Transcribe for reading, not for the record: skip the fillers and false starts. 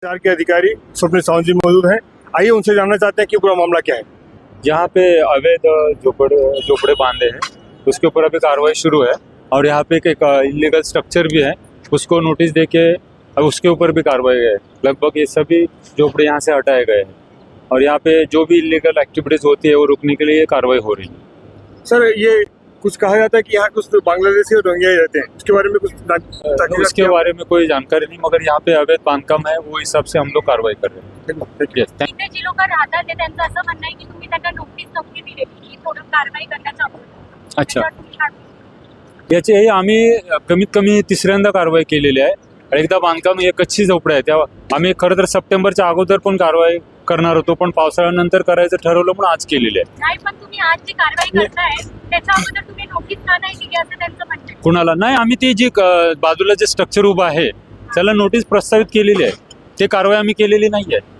चार के अधिकारी स्वप्निल सावंत जी मौजूद हैं। आइए उनसे जानना चाहते हैं कि पूरा मामला क्या है। यहाँ पे अवैध झोपड़े बांधे हैं, उसके ऊपर अभी कार्रवाई शुरू है। और यहाँ पे एक इलीगल स्ट्रक्चर भी है, उसको नोटिस देके अब उसके ऊपर भी कार्रवाई है। लगभग ये सभी झोपड़े यहाँ से हटाए गए हैं और यहाँ पे जो भी इलीगल एक्टिविटीज होती है वो रुकने के लिए कार्रवाई हो रही है। सर, ये कुछ कहा जाता है कि यहाँ कुछ बांग्लादेशी और रोहिंग्या रहते हैं, उसके बारे में कुछ उसके बारे में कोई जानकारी नहीं, मगर यहाँ पे अवैध बांधकाम है, वो हिसाब से हम लोग कार्रवाई कर रहे हैं। Yes, thank you. इथे जी लोक राहतात ते त्यांचं असं म्हणणं आहे की तुम्ही त्यांना नोटीस नव्हती दिलेली की थोडं कारवाई करण्याचा अच्छा, याची हे आम्ही कमीत कमी तिसऱ्यांदा कारवाई केलेली आहे। एकदा बांधकाम हे कच्ची झोपडे आहे, तेव्हा आम्ही खरं तर सप्टेंबरच्या अगोदर पण कारवाई करणार होतो, पण पावसाळ्यानंतर करायचं ठरवलं म्हणून आज केलेली आहे। नाही, पण तुम्ही आज जी कारवाई करताय त्याच्या अगोदर तुम्ही नोटीस का नाही दिली असं त्यांचं म्हणणं आहे। कुणाला नाही, आम्ही ती जी बाजूला जे स्ट्रक्चर उभं आहे त्याला नोटीस प्रस्तावित केलेली आहे, ते कारवाई आम्ही केलेली नाही आहे।